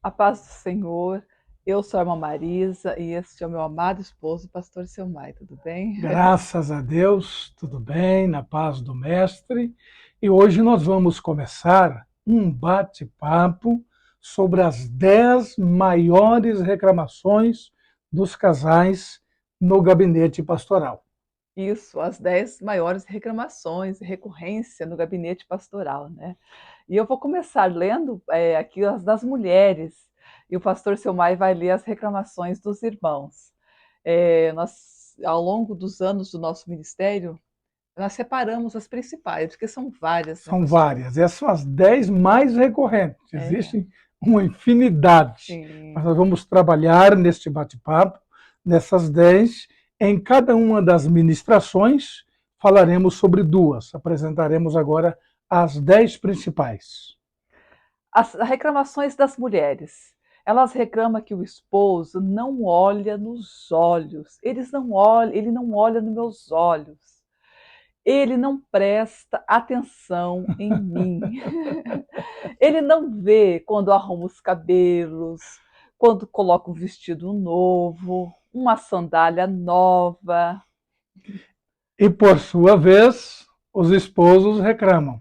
A paz do Senhor, eu sou a irmã Marisa e este é o meu amado esposo, pastor Selmai, tudo bem? Graças a Deus, tudo bem, na paz do Mestre. E hoje nós vamos começar um bate-papo sobre as 10 maiores reclamações dos casais no gabinete pastoral. Isso, as 10 maiores reclamações e recorrência no gabinete pastoral, né? E eu vou começar lendo aqui as das mulheres, e o pastor Selmai vai ler as reclamações dos irmãos. Nós, ao longo dos anos do nosso ministério, nós separamos as principais, porque são várias, né, São pastor? várias, essas são as 10 mais recorrentes, É, existem uma infinidade, mas sim. nós vamos trabalhar neste bate-papo, nessas 10. Em cada uma das ministrações falaremos sobre duas, apresentaremos agora as 10 principais. As reclamações das mulheres. Elas reclamam que o esposo não olha nos olhos. Ele não olha nos meus olhos. Ele não presta atenção em mim. Ele não vê quando arruma os cabelos, quando coloca um vestido novo, uma sandália nova. E, por sua vez, os esposos reclamam.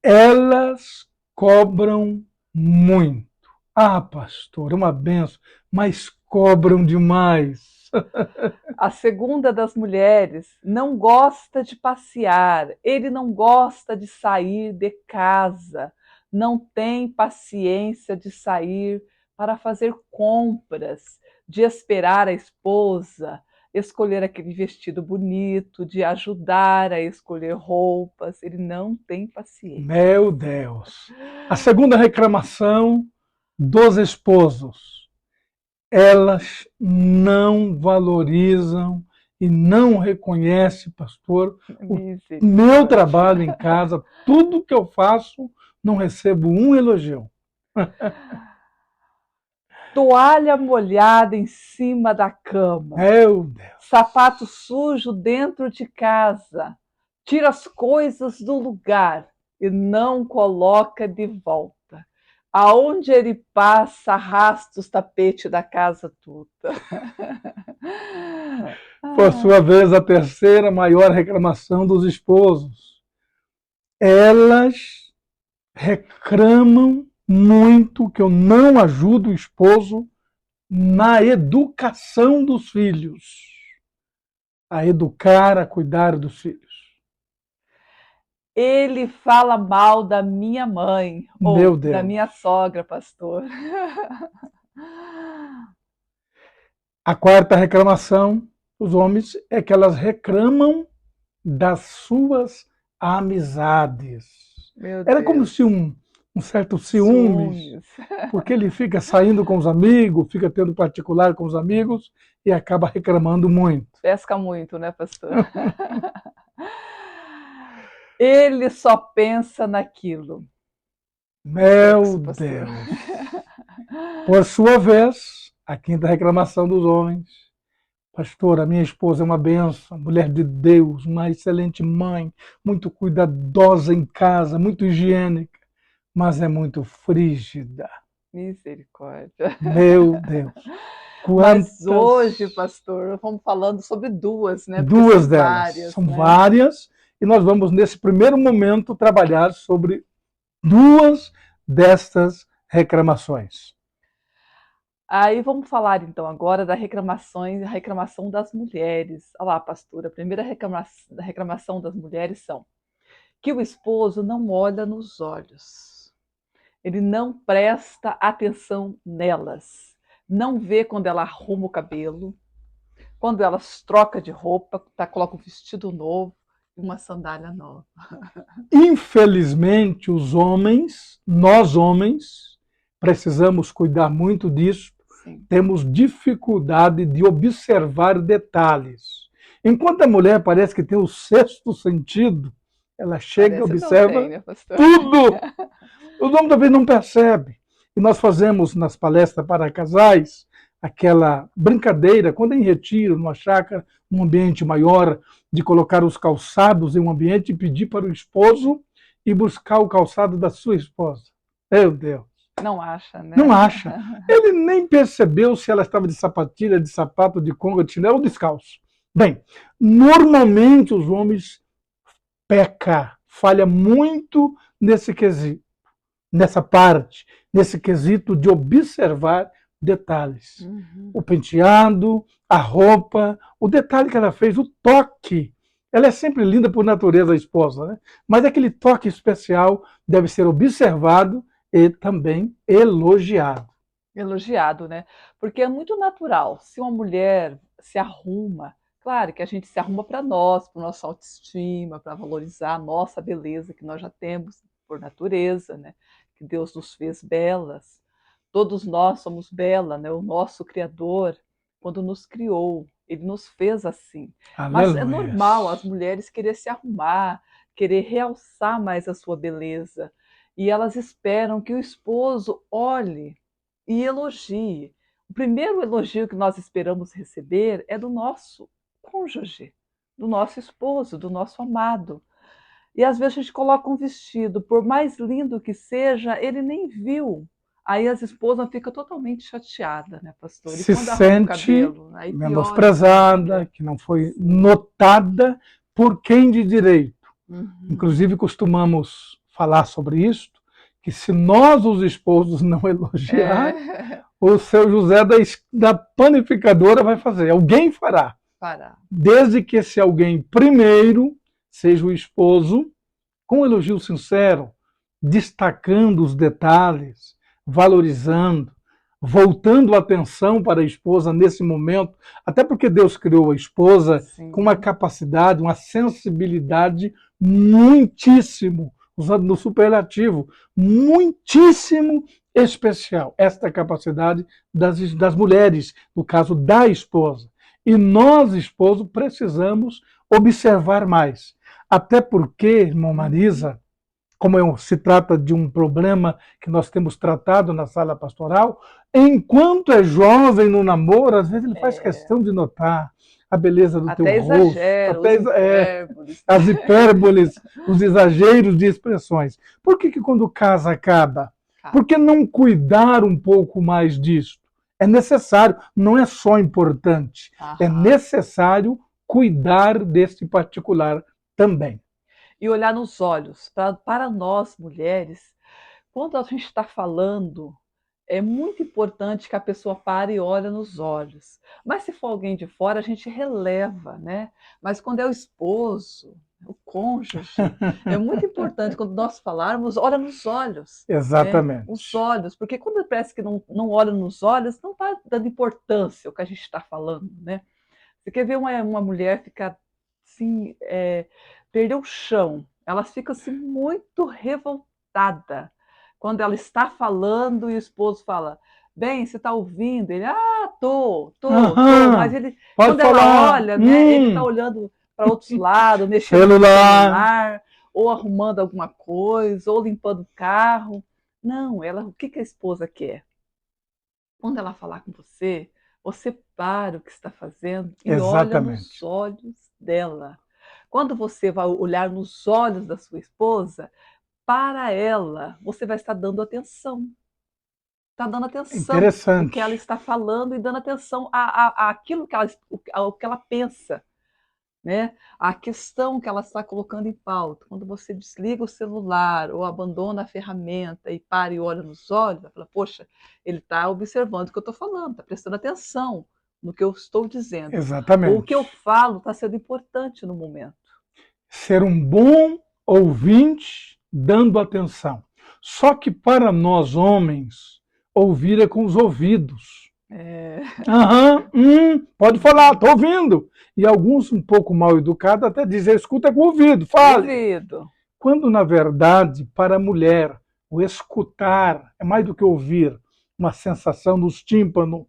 Elas cobram muito. Ah, pastor, uma benção, mas cobram demais. A segunda das mulheres não gosta de passear, ele não gosta de sair de casa, não tem paciência de sair para fazer compras, de esperar a esposa escolher aquele vestido bonito, de ajudar a escolher roupas, ele não tem paciência. Meu Deus. A segunda reclamação dos esposos. Elas não valorizam e não reconhecem, pastor, o meu trabalho em Misericórdia. casa, tudo que eu faço, não recebo um elogio. Toalha molhada em cima da cama, Meu Deus. sapato sujo dentro de casa, tira as coisas do lugar e não coloca de volta. Aonde ele passa, arrasta os tapetes da casa toda. Por Ah, sua vez, a terceira maior reclamação dos esposos. Elas reclamam muito que eu não ajudo o esposo na educação dos filhos, a educar, a cuidar dos filhos. ele fala mal da minha mãe Meu ou da minha Deus. sogra, pastor. A quarta reclamação dos homens é que elas reclamam das suas amizades. Meu Era como se Deus, um certo ciúmes, ciúmes. porque ele fica saindo com os amigos, fica tendo particular com os amigos e acaba reclamando muito. Pesca muito, né, pastor? Ele só pensa naquilo. Meu Sexo, pastor. Deus. Por sua vez, a quinta reclamação dos homens. Pastor, a minha esposa é uma benção, mulher de Deus, uma excelente mãe, muito cuidadosa em casa, muito higiênica, mas é muito frígida. Misericórdia. Meu Deus. Mas Quantas? hoje, pastor, vamos falando sobre duas, né? Porque Duas são delas. várias, São né? várias, e nós vamos, nesse primeiro momento, trabalhar sobre duas destas reclamações. Aí vamos falar então agora da reclamação das mulheres. Olha lá, pastor, a primeira reclamação das mulheres são que o esposo não olha nos olhos. Ele não presta atenção nelas. Não vê quando ela arruma o cabelo, quando elas troca de roupa, coloca um vestido novo e uma sandália nova. Infelizmente, os homens, nós homens, precisamos cuidar muito disso, Sim, temos dificuldade de observar detalhes. Enquanto a mulher parece que tem o sexto sentido, ela chega e parece não tem, observa né, pastor? tudo. Os homens talvez não percebem. E nós fazemos nas palestras para casais aquela brincadeira, quando é em retiro, numa chácara, num ambiente maior, de colocar os calçados em um ambiente e pedir para o esposo ir buscar o calçado da sua esposa. Meu Deus. Não acha, Não né? acha. Ele nem percebeu se ela estava de sapatilha, de sapato, de conga, de chinelo ou descalço. Bem, normalmente os homens pecam, falha muito nesse quesito, nessa parte, nesse quesito de observar detalhes. Uhum. O penteado, a roupa, o detalhe que ela fez, o toque. Ela é sempre linda por natureza, a esposa, né? Mas aquele toque especial deve ser observado e também elogiado. Elogiado, né? Porque é muito natural. Se uma mulher se arruma, claro que a gente se arruma para nós, para nossa autoestima, para valorizar a nossa beleza que nós já temos por natureza, né? Que Deus nos fez belas. Todos nós somos bela, né? O nosso Criador, quando nos criou, ele nos fez assim. Mas é Aleluia. normal as mulheres querer se arrumar, querer realçar mais a sua beleza. E elas esperam que o esposo olhe e elogie. O primeiro elogio que nós esperamos receber é do nosso cônjuge, do nosso esposo, do nosso amado. E às vezes a gente coloca um vestido, por mais lindo que seja, ele nem viu. Aí as esposas ficam totalmente chateadas, né, pastor? E Se quando arruma o sente cabelo, aí piora tudo, menosprezada, né? que não foi Sim. notada por quem de direito. Uhum. Inclusive, costumamos falar sobre isso, que se nós, os esposos, não elogiar, É, o seu José da panificadora vai fazer. Alguém fará. parar. Desde que esse alguém primeiro seja o esposo, com um elogio sincero, destacando os detalhes, valorizando, voltando a atenção para a esposa nesse momento, até porque Deus criou a esposa com uma Sim. capacidade, uma sensibilidade muitíssimo, usando no superlativo, muitíssimo especial. Esta capacidade das mulheres, no caso da esposa. E nós, esposo, precisamos observar mais. Até porque, irmão Uhum. Marisa, como se trata de um problema que nós temos tratado na sala pastoral, enquanto é jovem no namoro, às vezes ele faz É, questão de notar a beleza do teu até rosto, exagera, até os hipérboles, né? as hipérboles, os exageros de expressões. Por que quando casa acaba? Por que Acaba. não cuidar um pouco mais disso? É necessário, não é só importante, é Aham. necessário cuidar desse particular também. E olhar nos olhos. Para nós mulheres, quando a gente está falando, é muito importante que a pessoa pare e olhe nos olhos. Mas se for alguém de fora, a gente releva, né? Mas quando é o esposo, o cônjuge, é muito importante quando nós falarmos, olha nos olhos, né? Os Exatamente. olhos, porque quando parece que não olha nos olhos, não está dando importância ao que a gente está falando, né? Você quer ver uma mulher ficar assim, perder o chão. Ela fica assim muito revoltada quando ela está falando e o esposo fala: Bem, você está ouvindo? Ele, tô. Mas Aham, ele, pode quando ela falar. olha, né, ele está olhando para outros lados, mexendo no Celular. celular, ou arrumando alguma coisa, ou limpando o carro. Não, o que que a esposa quer? Quando ela falar com você, você para o que está fazendo e olha nos Exatamente. olhos dela. Quando você vai olhar nos olhos da sua esposa, para ela, você vai estar dando atenção. Está dando atenção no que ela Interessante. está falando e dando atenção àquilo que ao que ela pensa, né? A questão que ela está colocando em pauta. Quando você desliga o celular ou abandona a ferramenta e para e olha nos olhos, ela fala, poxa, ele está observando o que eu estou falando, está prestando atenção no que eu estou dizendo. Ou o que Exatamente. eu falo está sendo importante no momento. Ser um bom ouvinte, dando atenção. Só que para nós homens, ouvir é com os ouvidos. É... Aham, pode falar, estou ouvindo. E alguns um pouco mal educados até dizem, escuta com o ouvido, fale. Ouvido. Quando, na verdade, para a mulher, o escutar é mais do que ouvir, uma sensação nos tímpanos,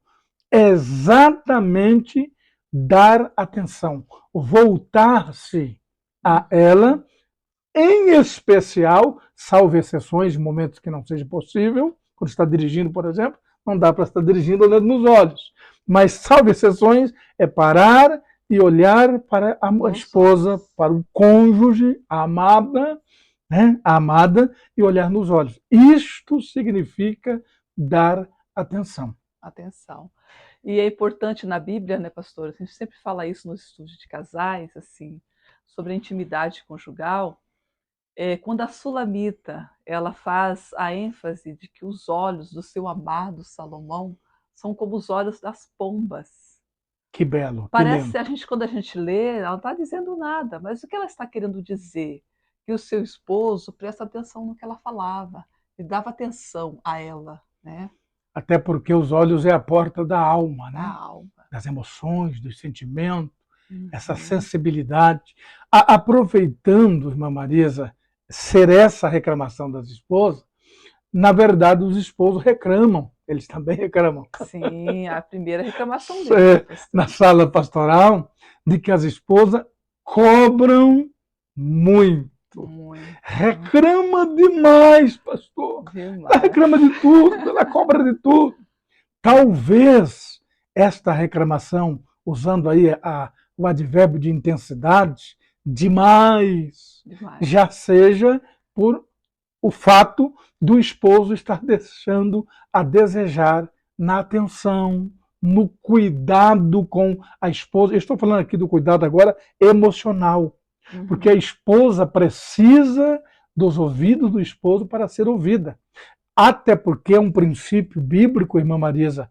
é exatamente dar atenção, voltar-se a ela, em especial, salvo exceções, momentos que não seja possível, quando está dirigindo, por exemplo, não dá para estar dirigindo olhando nos olhos. Mas, salvo exceções, é parar e olhar para a Nos esposa, olhos. para o cônjuge, a amada, né? A amada e olhar nos olhos. Isto significa dar atenção. Atenção. E é importante na Bíblia, né, pastora? A gente sempre fala isso nos estudos de casais, assim, sobre a intimidade conjugal. Quando a Sulamita ela faz a ênfase de que os olhos do seu amado Salomão são como os olhos das pombas. Que belo, que Parece lindo. a gente, quando a gente lê, ela não está dizendo nada, mas o que ela está querendo dizer? Que o seu esposo presta atenção no que ela falava, e dava atenção a ela, né? Até porque os olhos é a porta da alma, A né? alma. Das emoções, dos sentimentos, essa Uhum. sensibilidade. Aproveitando, irmã Marisa, ser essa reclamação das esposas, na verdade os esposos reclamam, eles também reclamam, Sim, a primeira reclamação deles, na pastor. sala pastoral, de que as esposas cobram muito. Muito. Reclama demais, pastor. Ela Demais. reclama de tudo, ela cobra de tudo. Talvez esta reclamação, usando aí o advérbio de intensidade, demais, Demais. já seja por o fato do esposo estar deixando a desejar na atenção, no cuidado com a esposa. Eu estou falando aqui do cuidado agora emocional, porque a Uhum. esposa precisa dos ouvidos do esposo para ser ouvida. Até porque é um princípio bíblico, irmã Marisa,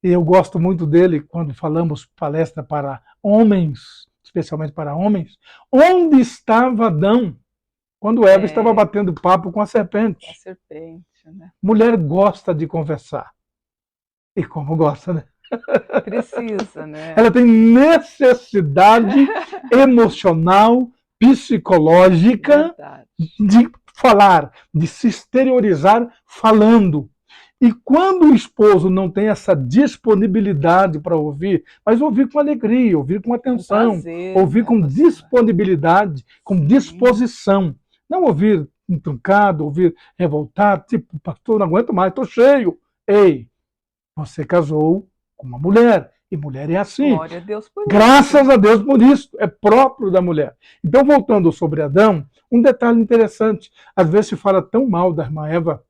e eu gosto muito dele quando falamos palestra para homens, especialmente para homens. Onde estava Adão quando Eva estava É, batendo papo com a a serpente? serpente, né? Mulher gosta de conversar. E como gosta, né? Precisa, né? Ela tem necessidade emocional, psicológica Verdade. de falar, de se exteriorizar falando. E quando o esposo não tem essa disponibilidade para ouvir, mas ouvir com alegria, ouvir com Com atenção, prazer, ouvir né, com pastor? disponibilidade, com Sim. disposição, não ouvir entroncado, ouvir revoltado, tipo, pastor, não aguento mais, estou cheio. Ei, você casou com uma mulher, e mulher é assim. Glória a Deus por isso. Graças a Deus por isso, é próprio da mulher. Então, voltando sobre Adão, um detalhe interessante: às vezes se fala tão mal da irmã Eva,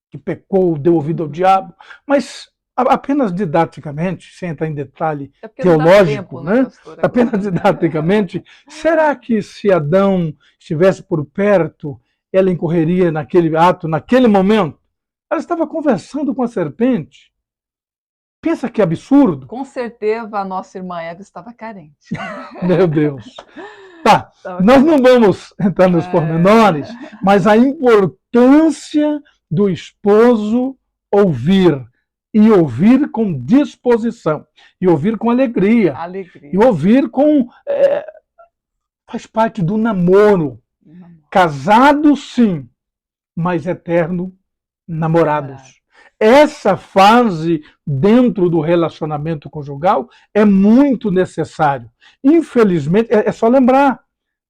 que pecou, deu ouvido ao Uhum. diabo, mas apenas didaticamente, sem entrar em detalhe É porque não dá teológico, tempo, né, né? pastor, Apenas agora, né? didaticamente, será que se Adão estivesse por perto, ela incorreria naquele ato, naquele momento? Ela estava conversando com a serpente. Pensa que absurdo. Com certeza a nossa irmã Eva estava carente, né? Meu Deus. Tá, Estava nós não carente. vamos entrar nos É, pormenores, mas a importância do esposo ouvir, e ouvir com disposição, e ouvir com alegria, e alegria. ouvir com. Faz parte do namoro. Namorado. Casado, sim, mas eterno Namorado. namorados. Essa fase dentro do relacionamento conjugal é muito necessário. Infelizmente, é só lembrar.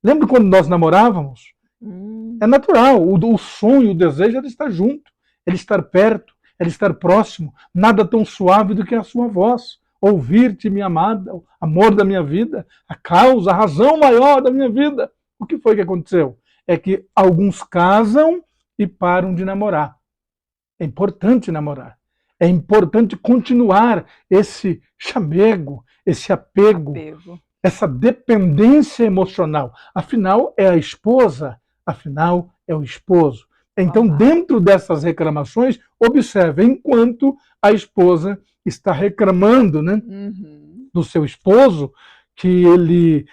Lembra quando nós namorávamos? É Hum, natural. O sonho, o desejo era estar junto, era estar perto, era estar próximo. Nada tão suave do que a sua voz. Ouvir-te, minha amada, o amor da minha vida, a causa, a razão maior da minha vida. O que foi que aconteceu? É que alguns casam e param de namorar. É importante namorar. É importante continuar esse chamego, esse apego, apego. essa dependência emocional. Afinal, é a esposa, afinal, é o esposo. O Então, amado. dentro dessas reclamações, observe, enquanto a esposa está reclamando, né, Uhum. do seu esposo, que ele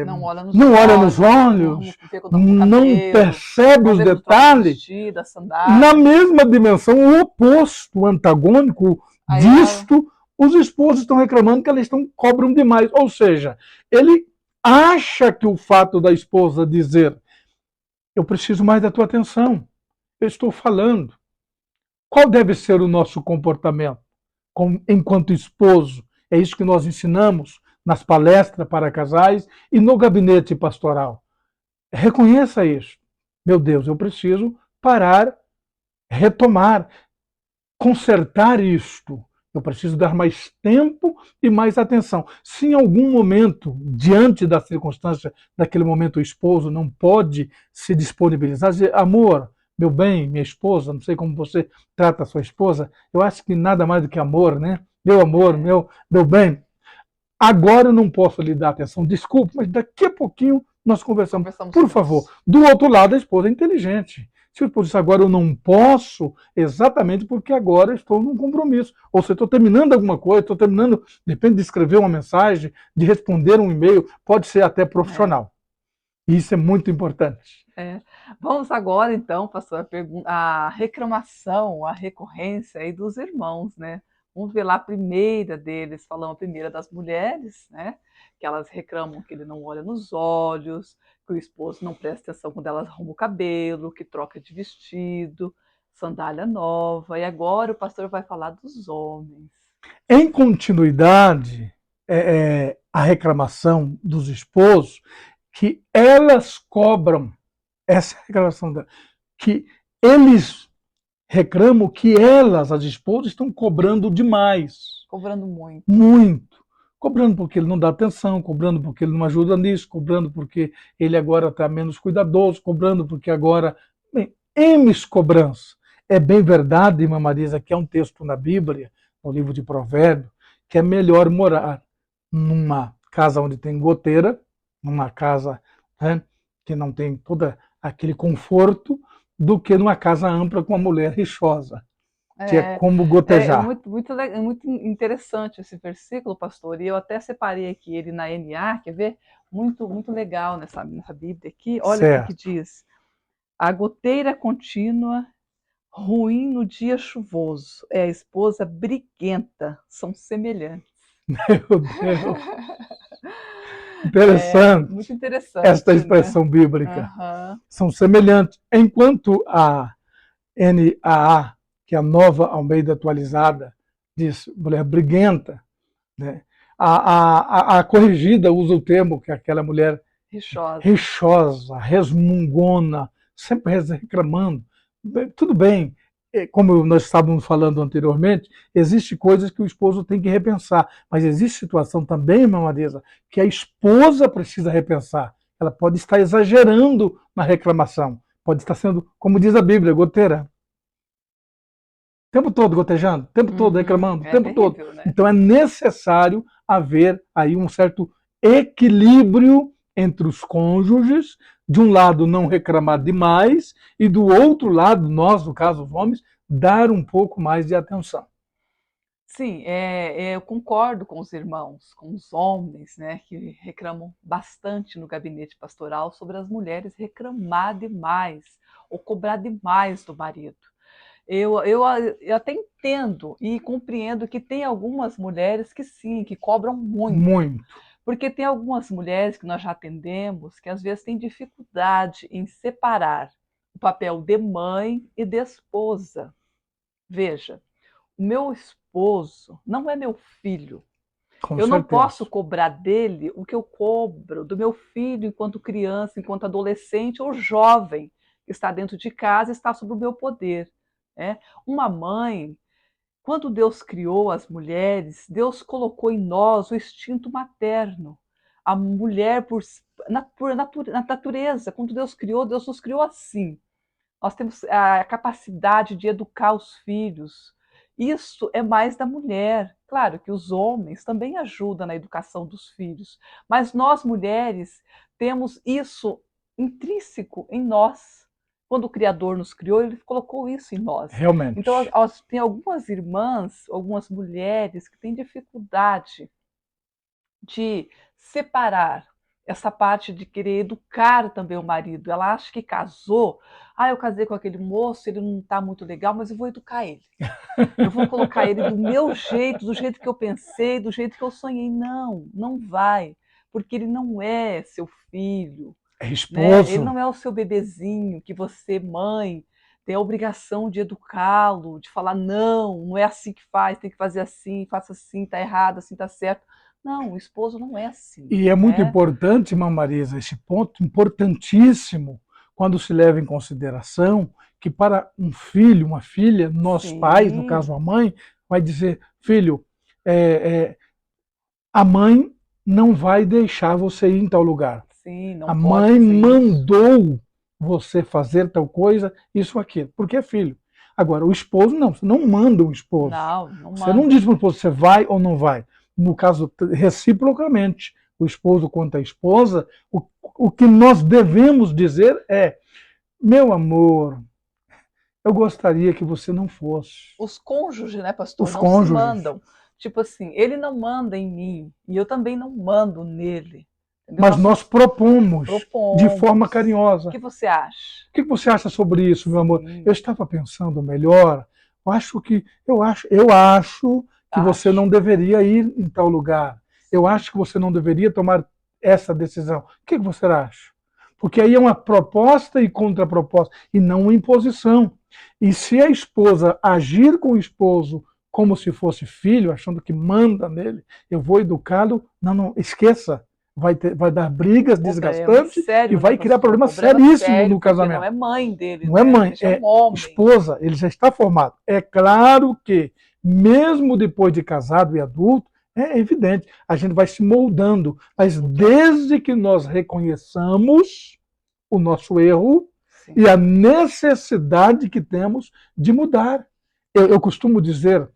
Não olha nos não olha nos olhos, não olhos, vê quando arruma o não cabelo, percebe não os vê quando troca o detalhes, vestido, a na sandália. mesma dimensão, o oposto, o antagônico Aí ela. disto, os esposos estão reclamando que eles cobram demais. Ou seja, ele acha que o fato da esposa dizer eu preciso mais da tua atenção, eu estou falando. Qual deve ser o nosso comportamento enquanto esposo? É isso que nós ensinamos nas palestras para casais e no gabinete pastoral. Reconheça isso. Meu Deus, eu preciso parar, retomar, consertar isto. Eu preciso dar mais tempo e mais atenção. Se em algum momento, diante da circunstância, daquele momento, o esposo não pode se disponibilizar, dizer, amor, meu bem, minha esposa, não sei como você trata a sua esposa, eu acho que nada mais do que amor, né? Meu amor, É, meu bem, agora eu não posso lhe dar atenção, desculpe, mas daqui a pouquinho nós conversamos. conversamos Por sobre favor. isso. Do outro lado, a esposa é inteligente. Se o esposo diz agora eu não posso, exatamente porque agora estou num compromisso. Ou se eu estou terminando alguma coisa, estou terminando, depende de escrever uma mensagem, de responder um e-mail, pode ser até É, profissional. E isso é muito importante. é. Vamos agora, então, pastor, a reclamação, a recorrência aí dos irmãos, né? Vamos ver lá a primeira deles, falando a primeira das mulheres, né? Que elas reclamam que ele não olha nos olhos, que o esposo não presta atenção quando elas arrumam o cabelo, que troca de vestido, sandália nova. E agora o pastor vai falar dos homens. Em continuidade, a reclamação dos esposos, que elas cobram, essa é a reclamação dela, que eles reclamam que elas, as esposas, estão cobrando demais, Cobrando muito. muito. Cobrando porque ele não dá atenção, cobrando porque ele não ajuda nisso, cobrando porque ele agora está menos cuidadoso, cobrando porque agora. Bem, M cobrança. É bem verdade, irmã Marisa, que é um texto na Bíblia, no livro de Provérbios, que é melhor morar numa casa onde tem goteira, numa casa, né, que não tem todo aquele conforto, do que numa casa ampla com uma mulher rixosa, que é É, como é gotejar. muito interessante esse versículo, pastor, e eu até separei aqui ele na NA, quer ver? Muito legal nessa Bíblia aqui. Olha o que Certo. diz. A goteira contínua, ruim no dia chuvoso, é a esposa briguenta, são semelhantes. Meu Deus. É Interessante muito esta interessante, né? expressão bíblica. Aham. São semelhantes. Enquanto a NAA, que é a nova Almeida atualizada, diz mulher briguenta, né? A corrigida usa o termo que é aquela mulher Rixosa. rixosa, resmungona, sempre reclamando. Tudo bem, como nós estávamos falando anteriormente, existe coisas que o esposo tem que repensar, mas existe situação também, irmã Marisa, que a esposa precisa repensar. Ela pode estar exagerando na reclamação, pode estar sendo, como diz a Bíblia, goteira. O tempo todo gotejando, o tempo todo Uhum. reclamando, o É tempo todo. terrível, né? Então é necessário haver aí um certo equilíbrio entre os cônjuges, de um lado não reclamar demais e do outro lado, nós, no caso os homens, dar um pouco mais de atenção. Sim, eu concordo com os irmãos, com os homens, né, que reclamam bastante no gabinete pastoral sobre as mulheres reclamar demais ou cobrar demais do marido. Eu até entendo e compreendo que tem algumas mulheres que sim, que cobram muito, Muito. porque tem algumas mulheres que nós já atendemos que às vezes têm dificuldade em separar o papel de mãe e de esposa. Veja, o meu esposo não é meu filho. Com Eu não certeza. posso cobrar dele o que eu cobro do meu filho enquanto criança, enquanto adolescente ou jovem que está dentro de casa e está sob o meu poder. Né? Uma mãe, quando Deus criou as mulheres, Deus colocou em nós o instinto materno. A mulher, por natureza, quando Deus criou, Deus nos criou assim. Nós temos a capacidade de educar os filhos. Isso é mais da mulher. Claro que os homens também ajudam na educação dos filhos, mas nós mulheres temos isso intrínseco em nós. Quando o Criador nos criou, ele colocou isso em nós. Então, Realmente. tem algumas irmãs, algumas mulheres que têm dificuldade de separar essa parte de querer educar também o marido. Ela acha que casou, eu casei com aquele moço, ele não está muito legal, mas eu vou educar ele. Eu vou colocar ele do meu jeito, do jeito que eu pensei, do jeito que eu sonhei. Não, não vai, porque ele não é seu filho, É né? Ele esposo. não é o seu bebezinho que você, mãe, tem a obrigação de educá-lo, de falar não, não é assim que faz, tem que fazer assim, faça assim, tá errado, assim tá certo. Não, o esposo não é assim, E é muito né? importante, irmã Marisa, esse ponto importantíssimo, quando se leva em consideração que para um filho, uma filha, nós pais, no Sim, caso a mãe, vai dizer, filho, é, a mãe não vai deixar você ir em tal lugar. sim, não A pode mãe fazer isso. mandou você fazer tal coisa, isso, aquilo, porque é filho. Agora, o esposo não, você não manda um esposo. Não, não Você não manda. diz para o esposo, você vai ou não vai. No caso, reciprocamente, o esposo quanto a esposa, o que nós devemos dizer é, meu amor, eu gostaria que você não fosse. Os cônjuges, né, pastor, Os não se cônjuges. mandam. Tipo assim, ele não manda em mim e eu também não mando nele. Entendeu? Mas Nós nós somos propomos de forma propomos. O carinhosa. que você acha? O que você acha sobre isso, meu amor? Eu Sim, estava pensando melhor. Eu acho que você acho. não deveria ir em tal lugar. Eu Sim, acho que você não deveria tomar essa decisão. O que você acha? Porque aí é uma proposta e contraproposta, e não uma imposição. E se a esposa agir com o esposo como se fosse filho, achando que manda nele, eu vou educá-lo, não, não, esqueça. Vai dar brigas problema desgastantes e sério, né, vai criar pastor? problema Problema seríssimo sério, no porque não casamento. é mãe dele, Não é né? mãe, Ele já é um é homem. esposa, ele já está formado. É claro que, mesmo depois de casado e adulto, é evidente, a gente vai se moldando, mas desde que nós reconheçamos o nosso erro e a Sim, necessidade que temos de mudar. Eu costumo dizer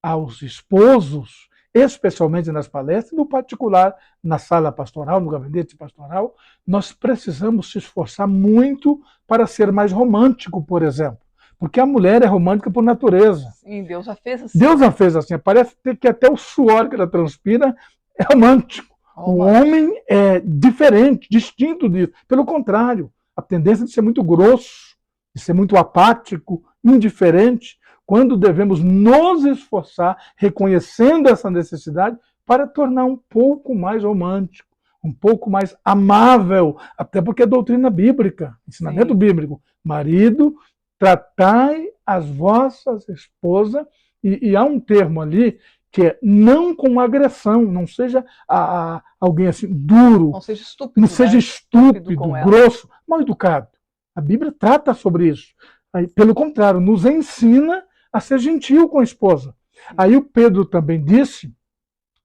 aos esposos, especialmente nas palestras, no particular, na sala pastoral, no gabinete pastoral, nós precisamos se esforçar muito para ser mais romântico, por exemplo. Porque a mulher é romântica por natureza. sim, Deus já fez Deus assim. a fez assim. Parece que até o suor que ela transpira é romântico. O Romântico. homem é diferente, distinto disso. Pelo contrário, a tendência de ser muito grosso, de ser muito apático, indiferente, quando devemos nos esforçar, reconhecendo essa necessidade, para tornar um pouco mais romântico, um pouco mais amável, até porque é doutrina bíblica, ensinamento Sim, bíblico. Marido, tratai as vossas esposas, e há um termo ali que é não com agressão, não seja alguém assim duro, não seja não estúpido, seja né? Estúpido estúpido, com ela. grosso, mal educado. A Bíblia trata sobre isso. Aí, pelo contrário, nos ensina a ser gentil com a esposa. Sim, Aí o Pedro também disse,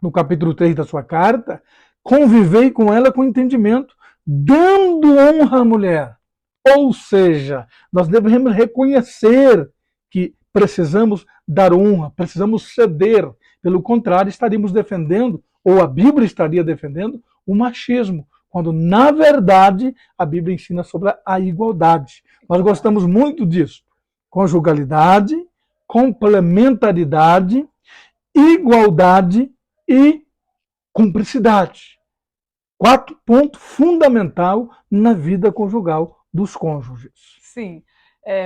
no capítulo 3 da sua carta, convivei com ela com entendimento, dando honra à mulher. Ou seja, nós devemos reconhecer que precisamos dar honra, precisamos ceder. Pelo contrário, estaríamos defendendo, ou a Bíblia estaria defendendo, o machismo, quando na verdade a Bíblia ensina sobre a igualdade. Nós igualdade. gostamos muito disso. Conjugalidade, complementaridade, igualdade e cumplicidade. 4 pontos fundamental na vida conjugal dos cônjuges. Sim,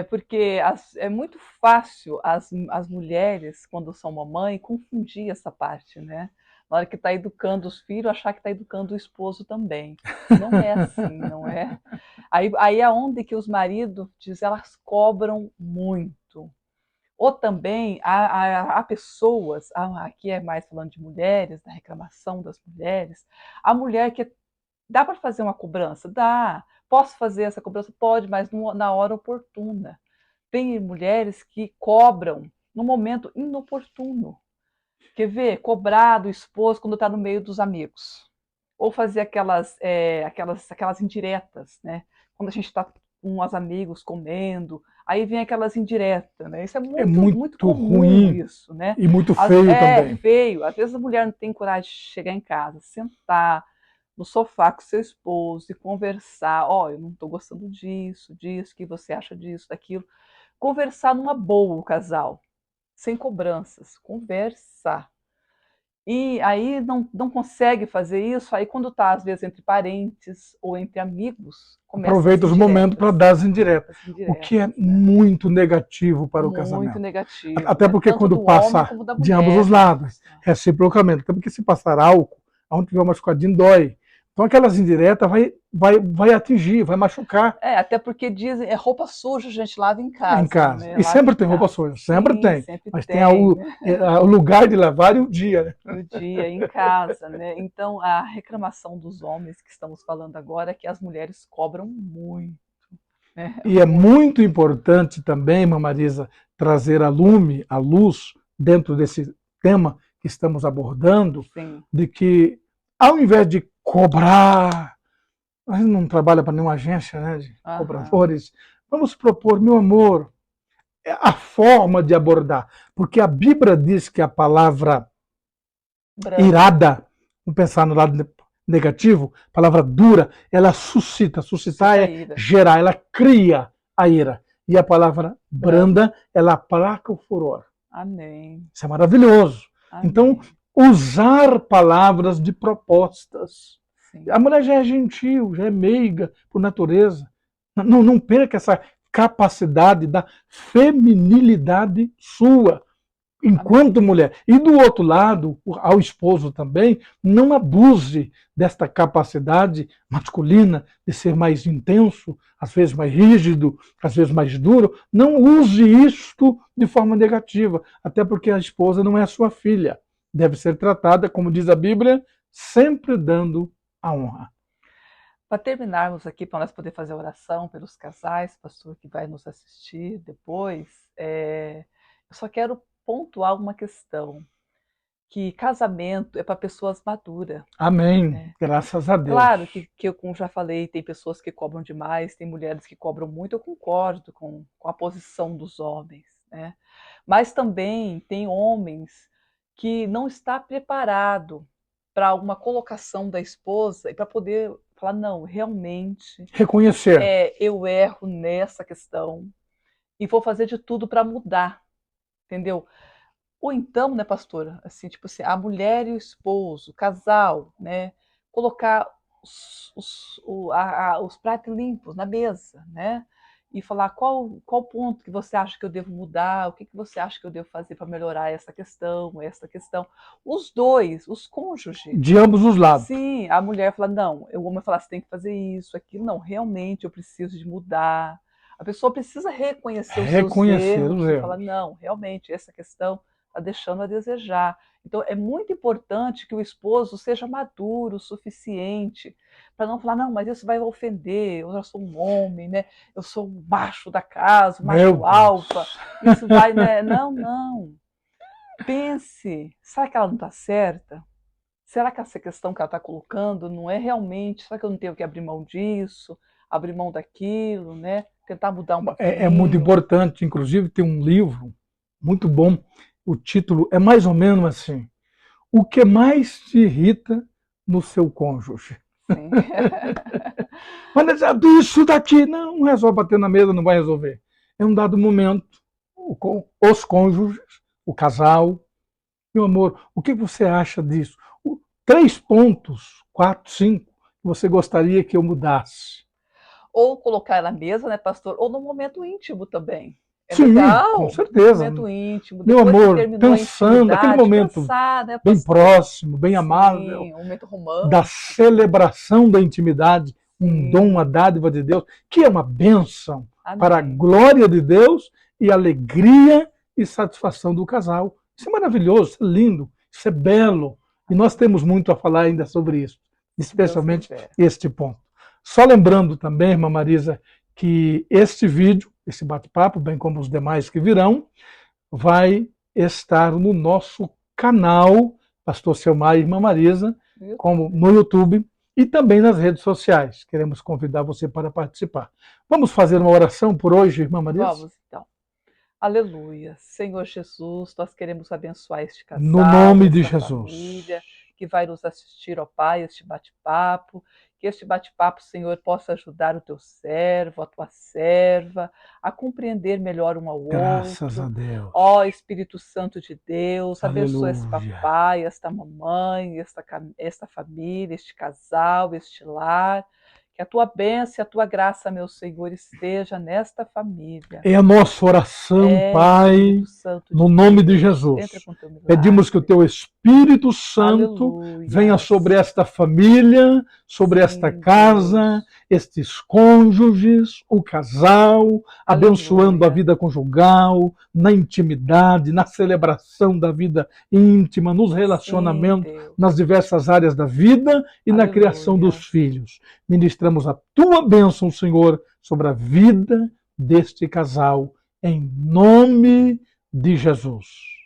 porque é muito fácil as mulheres, quando são mamãe, confundir essa parte, né? Na hora que está educando os filhos, achar que está educando o esposo também. Não é assim, não é? Aí é onde que os maridos, diz, elas cobram muito. Ou também há pessoas, aqui é mais falando de mulheres, da reclamação das mulheres, a mulher que dá para fazer uma cobrança? Dá. Posso fazer essa cobrança? Pode, mas na hora oportuna. Tem mulheres que cobram no momento inoportuno. Quer ver? Cobrar do esposo quando está no meio dos amigos. Ou fazer aquelas indiretas, né? Quando a gente está com os amigos comendo, aí vem aquelas indiretas, né? Isso é É muito, muito muito comum, ruim isso, né? e muito feio É também. feio. Às vezes a mulher não tem coragem de chegar em casa, sentar no sofá com seu esposo e conversar. Ó, oh, eu não estou gostando disso, disso, o que você acha disso, daquilo. Conversar numa boa, o casal, sem cobranças, conversar. E aí não consegue fazer isso, aí quando está, às vezes, entre parentes ou entre amigos, começa as Aproveita os momentos para indiretas. dar as indiretas, As o que é indiretas, né? muito negativo para o Muito casamento. negativo, Até né? porque Tanto quando do homem passa como da de ambos os mulher, né? lados, reciprocamente. Até porque se passar álcool, onde tiver uma machucadinho, dói. Então aquelas indiretas vai atingir, vai machucar Até porque dizem, é roupa suja, a gente lava em em casa, casa. né? E Lava em sempre tem roupa casa. suja, sempre Sim, tem. sempre Mas tem tem, né? o lugar de lavar e o dia. Né? No dia, em casa, né? Então, a reclamação dos homens que estamos falando agora é que as mulheres cobram muito, E é muito importante também, irmã Marisa, trazer a luz, dentro desse tema que estamos abordando, Sim. de que, ao invés de cobrar, a gente não trabalha para nenhuma agência, né, de cobradores, vamos propor, meu amor, a forma de abordar. Porque a Bíblia diz que a palavra irada, vamos pensar no lado negativo, a palavra dura, ela suscita. Suscitar é gerar, ela cria a ira. E a palavra branda, ela aplaca o furor. Amém. Isso é maravilhoso. Amém. Então, usar palavras de propostas. Sim. A mulher já é gentil, já é meiga por natureza. Não perca essa capacidade da feminilidade sua, enquanto mulher. E do outro lado, ao esposo também, não abuse desta capacidade masculina de ser mais intenso, às vezes mais rígido, às vezes mais duro. Não use isto de forma negativa, até porque a esposa não é a sua filha. Deve ser tratada, como diz a Bíblia, sempre dando a honra. Para terminarmos aqui, para nós poder fazer a oração pelos casais, pastor, que vai nos assistir depois, eu só quero pontuar uma questão, que casamento é para pessoas maduras. Amém, graças a Deus. Claro que eu, como já falei, tem pessoas que cobram demais, tem mulheres que cobram muito, eu concordo com a posição dos homens, né? Mas também tem homens que não está preparado para uma colocação da esposa e para poder falar, não, realmente... Reconhecer. Eu erro nessa questão e vou fazer de tudo para mudar, entendeu? Ou então, né, pastora, assim, tipo assim, a mulher e o esposo, o casal, né, colocar os pratos limpos na mesa, né, e falar qual ponto que você acha que eu devo mudar, o que você acha que eu devo fazer para melhorar essa questão. Os dois, os cônjuges. De ambos os lados. Sim, a mulher fala, não, o homem fala, você tem que fazer isso, aquilo, não, realmente eu preciso de mudar. A pessoa precisa reconhecer os seus erros e falar, não, realmente, essa questão está deixando a desejar. Então, é muito importante que o esposo seja maduro o suficiente para não falar, não, mas isso vai ofender, eu já sou um homem, né? Eu sou o macho da casa, o macho alfa, isso vai, né? Não. Pense, será que ela não está certa? Será que essa questão que ela está colocando não é realmente, será que eu não tenho que abrir mão disso, abrir mão daquilo, né? Tentar mudar um pouquinho. É muito importante, inclusive tem um livro muito bom, o título é mais ou menos assim: o que mais te irrita no seu cônjuge? Sim. Mas isso daqui não resolve, bater na mesa, não vai resolver. Em um dado momento, os cônjuges, o casal, meu amor, o que você acha disso? 3 pontos, 4, 5, que você gostaria que eu mudasse. Ou colocar na mesa, né, pastor? Ou no momento íntimo também. Sim, legal, com certeza. No momento íntimo. Meu amor, pensando, aquele momento né, bem próximo, bem amável, um momento romântico, da celebração da intimidade, um dom, uma dádiva de Deus, que é uma bênção para a glória de Deus e alegria e satisfação do casal. Isso é maravilhoso, isso é lindo, isso é belo. E nós temos muito a falar ainda sobre isso, especialmente este ponto. Só lembrando também, irmã Marisa, que este vídeo, esse bate-papo, bem como os demais que virão, vai estar no nosso canal, Pastor Selmar e Irmã Marisa, como no YouTube e também nas redes sociais. Queremos convidar você para participar. Vamos fazer uma oração por hoje, Irmã Marisa? Vamos, então. Aleluia. Senhor Jesus, nós queremos abençoar este casal, no nome de Jesus, família que vai nos assistir, ó Pai, este bate-papo. Que este bate-papo, Senhor, possa ajudar o teu servo, a tua serva, a compreender melhor um ao outro. Graças a Deus. Ó Espírito Santo de Deus, Aleluia. Abençoa esse papai, esta mamãe, esta família, este casal, este lar. Que a tua bênção e a tua graça, meu Senhor, esteja nesta família. É a nossa oração, Pai, no nome de Jesus. Pedimos que o teu Espírito Santo venha sobre esta família, sobre esta casa, estes cônjuges, o casal, abençoando a vida conjugal, na intimidade, na celebração da vida íntima, nos relacionamentos, nas diversas áreas da vida e na criação dos filhos. ministramos a tua bênção, Senhor, sobre a vida deste casal, em nome de Jesus.